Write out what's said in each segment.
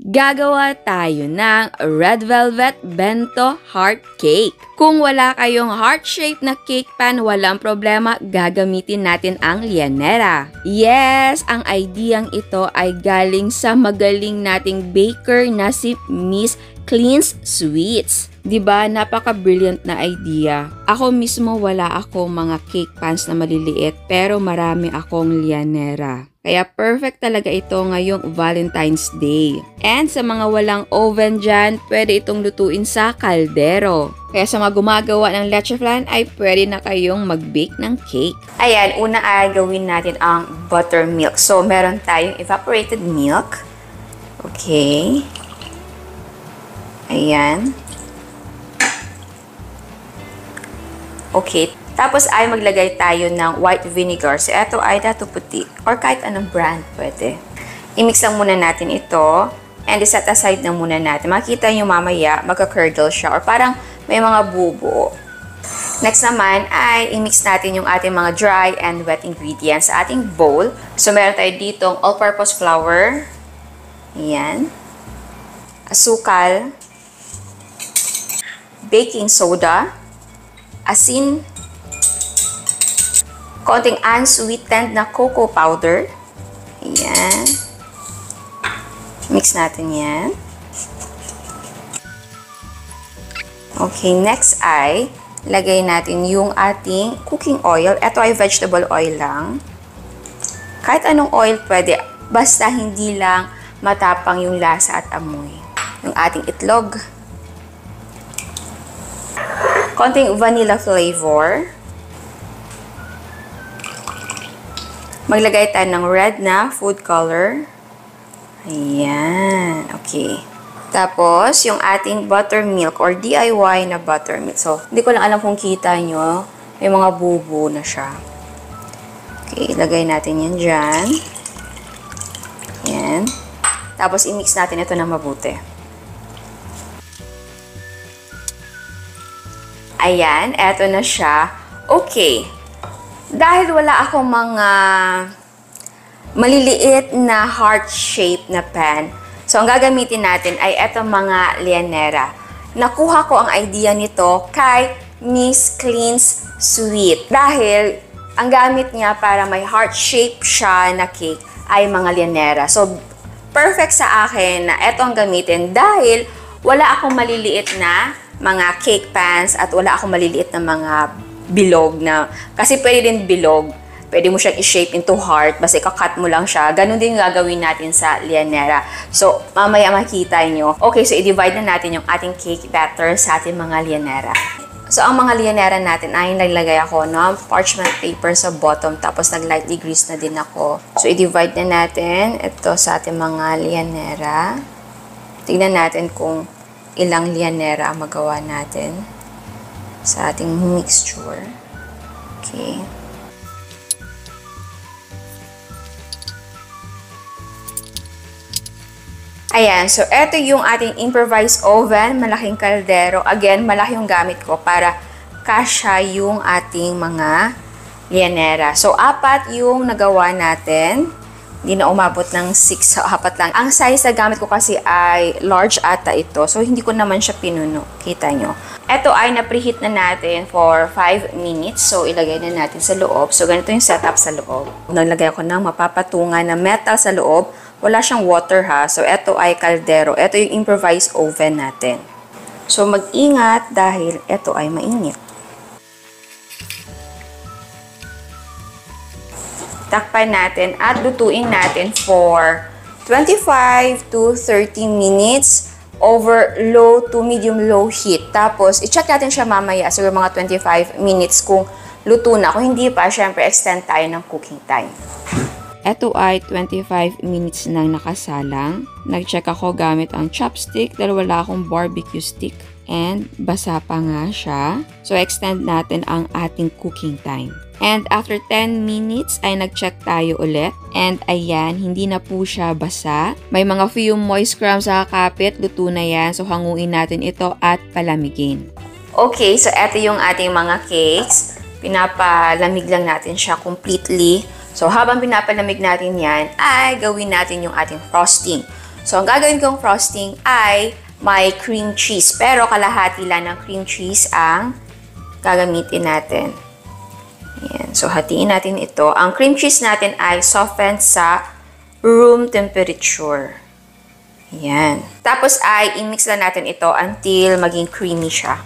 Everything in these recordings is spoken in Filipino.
Gagawa tayo ng red velvet bento heart cake. Kung wala kayong heart shape na cake pan, walang problema, gagamitin natin ang Llanera. Yes, ang ideyang ito ay galing sa magaling nating baker na si Miss Clean's Sweets. Diba, napaka-brilliant na idea. Ako mismo wala akong mga cake pans na maliliit pero marami akong Llanera. Kaya perfect talaga ito ngayong Valentine's Day. And sa mga walang oven dyan, pwede itong lutuin sa kaldero. Kaya sa mga gumagawa ng leche flan ay pwede na kayong mag-bake ng cake. Ayan, una ay gawin natin ang buttermilk. So, meron tayong evaporated milk. Okay. Ayan. Okay. Tapos ay maglagay tayo ng white vinegar. So, ito ay dato puti or kahit anong brand pwede. I-mix lang muna natin ito and set aside na muna natin. Makikita nyo mamaya, magka-curdle siya or parang may mga bubo. Next naman ay i-mix natin yung ating mga dry and wet ingredients sa ating bowl. So, meron tayo ditong all-purpose flour. Ayan. Asukal. Baking soda. Asin. Konting unsweetened na cocoa powder. Ayan. Mix natin yan. Okay, next ay lagay natin yung ating cooking oil. Ito ay vegetable oil lang. Kahit anong oil pwede, basta hindi lang matapang yung lasa at amoy. Yung ating itlog. Konting vanilla flavor. Maglagay tayo ng red na food color. Ayan. Okay. Tapos, yung ating buttermilk or DIY na buttermilk. So, hindi ko lang alam kung kita nyo. May mga bubo na siya. Okay. Ilagay natin yan dyan. Ayan. Tapos, i-mix natin ito ng mabuti. Ayan. Eto na siya. Okay. Dahil wala akong mga maliliit na heart shape na pan, so ang gagamitin natin ay etong mga Llanera. Nakuha ko ang idea nito kay Miss Clean's Sweet. Dahil ang gamit niya para may heart shape siya na cake ay mga Llanera. So, perfect sa akin na eto ang gamitin dahil wala akong maliliit na mga cake pans at wala akong maliliit na mga bilog na, kasi pwede din bilog. Pwede mo siyang i-shape into heart, basta ika-cut mo lang siya. Ganun din gagawin natin sa Llanera. So, mamaya makita nyo. Okay, so i-divide na natin yung ating cake batter sa ating mga Llanera. So, ang mga Llanera natin ay naglagay ako ng parchment paper sa bottom, tapos nag-lightly grease na din ako. So, i-divide na natin ito sa ating mga Llanera. Tingnan natin kung ilang Llanera ang magawa natin sa ating mixture. Okay. Ayan. So, ito yung ating improvised oven. Malaking kaldero. Again, malaki yung gamit ko para kasya yung ating mga Llanera. So, 4 yung nagawa natin. Hindi na umabot ng 6. So, 4 lang. Ang size na gamit ko kasi ay large ata ito. So, hindi ko naman siya pinuno. Kita nyo. Ito ay na-preheat na natin for 5 minutes. So, ilagay na natin sa loob. So, ganito yung setup sa loob. Naglagay ako ng mapapatungan na metal sa loob. Wala siyang water ha. So, ito ay kaldero. Ito yung improvised oven natin. So, mag-ingat dahil ito ay mainit. Takpan natin at lutuin natin for 25 to 30 minutes over low to medium-low heat. Tapos, i-check natin siya mamaya, siguro mga 25 minutes kung luto na. Kung hindi pa, syempre, extend tayo ng cooking time. Ito ay 25 minutes nang nakasalang. Nag-check ako gamit ang chopstick dahil wala akong barbecue stick. And basa pa nga siya. So, extend natin ang ating cooking time. And after 10 minutes ay nag-check tayo ulit. And ayan, hindi na po siya basa. May mga few moist crumbs sa kakapit. Luto na yan. So, hanguin natin ito at palamigin. Okay, so ito yung ating mga cakes. Pinapalamig lang natin siya completely. So, habang pinapalamig natin yan, ay gawin natin yung ating frosting. So, ang gagawin kong frosting ay may cream cheese. Pero kalahati lang ng cream cheese ang gagamitin natin. Ayan. So, hatiin natin ito. Ang cream cheese natin ay softened sa room temperature. Ayan. Tapos ay i-mix lang natin ito until maging creamy siya.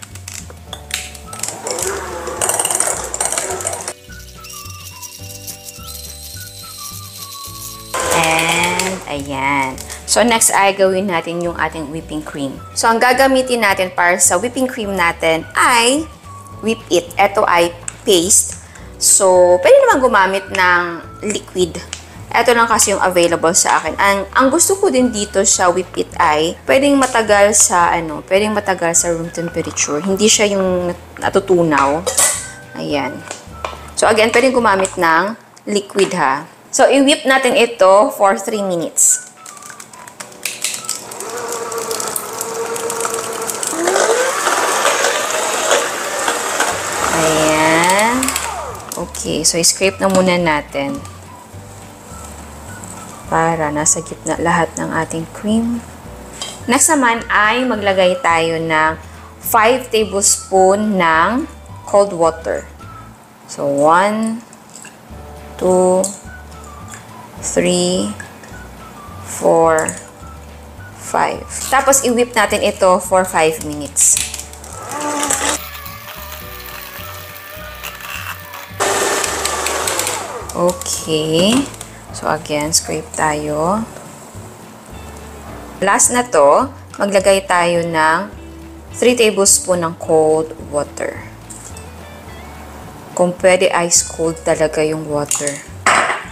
And, ayan. So, next ay gawin natin yung ating whipping cream. So, ang gagamitin natin para sa whipping cream natin ay whip it. Ito ay paste. So, pwede naman gumamit ng liquid. Ito lang kasi yung available sa akin. Ang gusto ko din dito sa whip it ay pwedeng matagal sa room temperature. Hindi siya yung natutunaw. Ayan. So, again, pwedeng gumamit ng liquid ha. So, i-whip natin ito for 3 minutes. Ayan. Okay, so i-scrape na muna natin para nasa gitna lahat ng ating cream. Next naman ay maglagay tayo ng 5 tablespoon ng cold water. So, 1, 2, 3, 4, 5. Tapos, i-whip natin ito for 5 minutes. Okay. So, again, scrape tayo. Last na to, maglagay tayo ng 3 tablespoon ng cold water. Kung pwede, ice cold talaga yung water.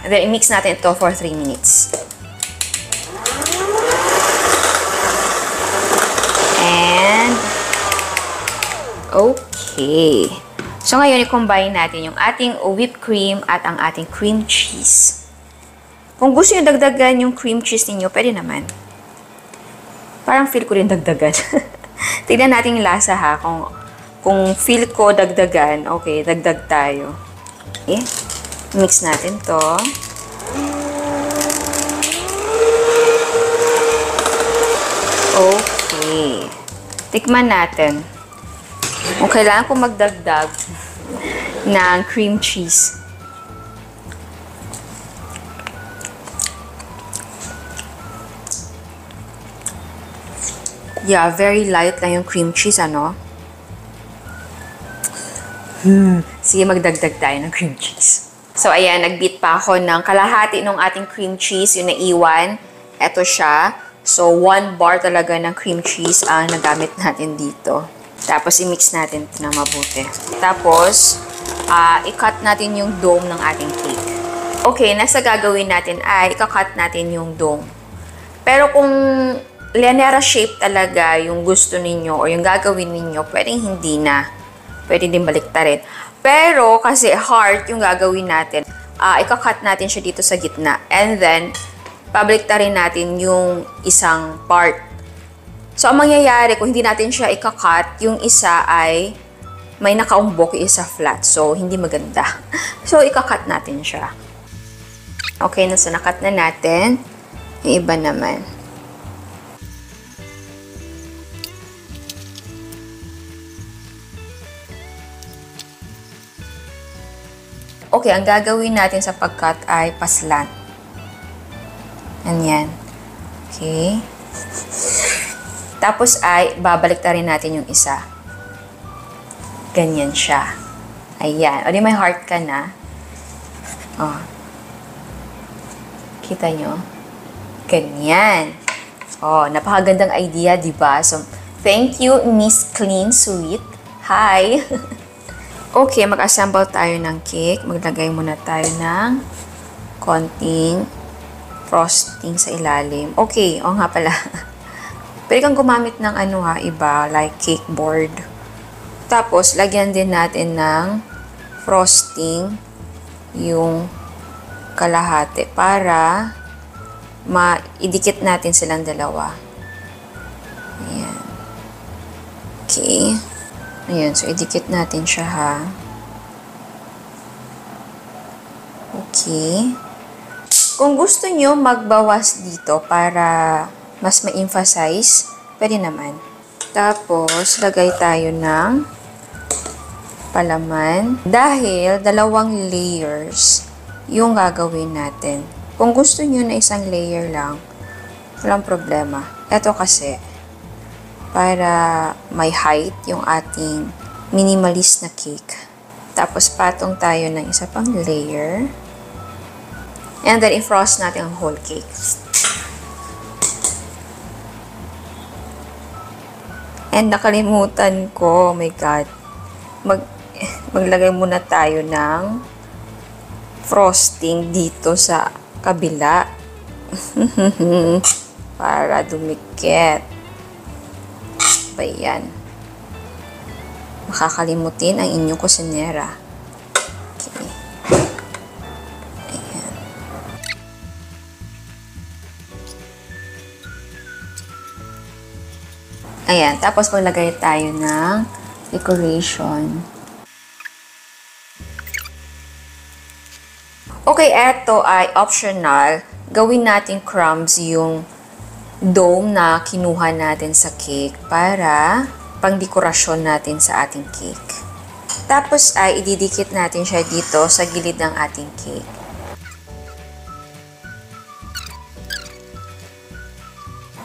And then, i-mix natin ito for 3 minutes. And, okay. So, ngayon, i-combine natin yung ating whipped cream at ang ating cream cheese. Kung gusto nyo dagdagan yung cream cheese ninyo, pwede naman. Parang feel ko rin dagdagan. Tignan natin yung lasa ha. Kung feel ko dagdagan, okay, dagdag tayo. Okay. Mix natin to. Okay. Tikman natin. Kung kailangan ko magdagdag ng cream cheese. Yeah, very light lang yung cream cheese, ano? Sige, magdagdag tayo ng cream cheese. So, ayan, nag-beat pa ako ng kalahati ng ating cream cheese, yung naiwan. Ito siya. So, 1 bar talaga ng cream cheese ang nagamit natin dito. Tapos, i-mix natin ito ng mabuti. Tapos, i-cut natin yung dome ng ating cake. Okay, nasa gagawin natin ay i-cut natin yung dome. Pero kung lianera shape talaga yung gusto ninyo o yung gagawin ninyo, pwedeng hindi na. Pwede din baliktarin. Pero kasi heart yung gagawin natin, i-cut natin siya dito sa gitna. And then, pabaliktarin natin yung isang part. So, ang mangyayari, kung hindi natin siya i-cut, yung isa ay may nakaumbok, yung isa flat. So, hindi maganda. So, i-cut natin siya. Okay, so nakat na natin. Yung iba naman. Okay, ang gagawin natin sa pag-cut ay paslant. Ganyan. Okay. Tapos ay babalik na rin natin yung isa. Ganyan siya. Ayan. O di may heart ka na. O. Kita nyo? Ganyan. O, napakagandang idea, diba? So, thank you, Miss Clean Sweet. Hi! Okay, mag-assemble tayo ng cake. Maglagay muna tayo ng konting frosting sa ilalim. Okay, o nga pala. Pwede kang gumamit ng iba, like cake board. Tapos, lagyan din natin ng frosting yung kalahati para maidikit natin silang dalawa. Ayan. Okay. Ayan, so idikit natin siya ha. Okay. Kung gusto nyo magbawas dito para mas ma-emphasize, pwede naman. Tapos, lagay tayo ng palaman. Dahil, 2 layers yung gagawin natin. Kung gusto nyo na isang layer lang, walang problema. Ito kasi, para may height yung ating minimalist na cake. Tapos, patong tayo ng isa pang layer. And then, i-frost natin ang whole cake. And nakalimutan ko, oh my God, maglagay muna tayo ng frosting dito sa kabila. Para dumikit. Ayan. Makakalimutin ang inyong kusinera. Okay. Ayan. Ayan. Tapos maglagay tayo ng decoration. Okay, eto ay optional. Gawin natin crumbs yung dome na kinuha natin sa cake para pang-dekorasyon natin sa ating cake. Tapos ay ididikit natin siya dito sa gilid ng ating cake.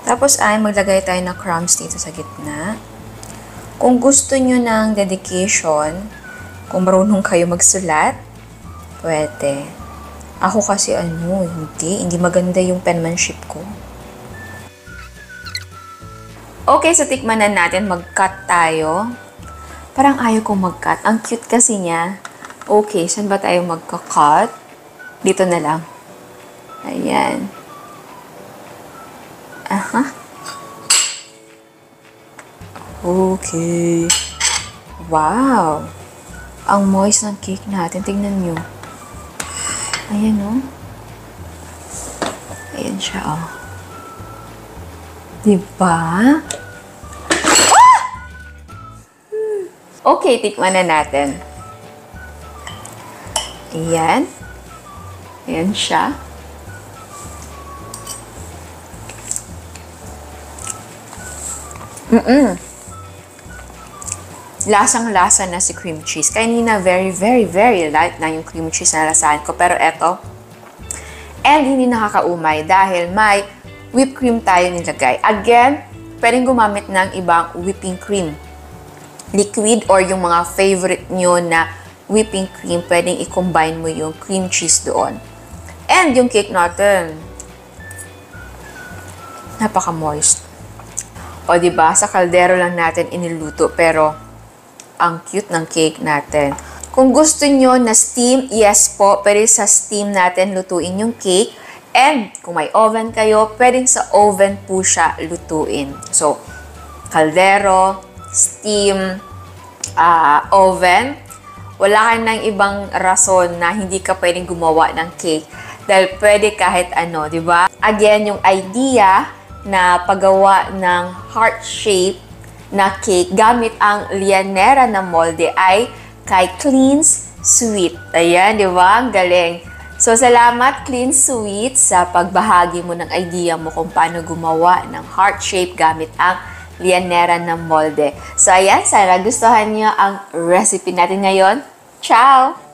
Tapos ay maglagay tayo ng crumbs dito sa gitna. Kung gusto nyo ng dedication, kung marunong kayo magsulat, pwede. Ako kasi hindi maganda yung penmanship ko. Okay, so tikman na natin, mag-cut tayo. Parang ayaw kong mag-cut. Ang cute kasi niya. Okay, saan ba tayo magka-cut? Dito na lang. Ayan. Aha. Okay. Wow. Ang moist ng cake natin. Tingnan nyo. Ayan, oh. Ayan siya, oh. Diba? Ah! Okay, tikman na natin. Ayan. Ayan siya. Lasang-lasa na si cream cheese. Kanina, very, very, very light na yung cream cheese na lasahan ko. Pero eto, and hindi nakakaumay dahil may whipped cream tayo nilagay. Again, pwedeng gumamit ng ibang whipping cream. Liquid or yung mga favorite nyo na whipping cream, pwedeng i-combine mo yung cream cheese doon. And yung cake natin, napaka-moist. O diba, sa kaldero lang natin iniluto, pero ang cute ng cake natin. Kung gusto nyo na steam, yes po, pwede sa steam natin lutuin yung cake. And kung may oven kayo, pwedeng sa oven po siya lutuin. So, kaldero, steam, oven. Wala ka ng ibang rason na hindi ka pwedeng gumawa ng cake. Dahil pwede kahit ano, di ba? Again, yung idea na paggawa ng heart shape na cake gamit ang lianera na molde ay kay Cleans Sweet. Ayan, di ba? Ang galing. So, salamat Cleans Sweet sa pagbahagi mo ng idea mo kung paano gumawa ng heart shape gamit ang lianera na molde. So, ayan, sana gustuhan niyo ang recipe natin ngayon. Ciao!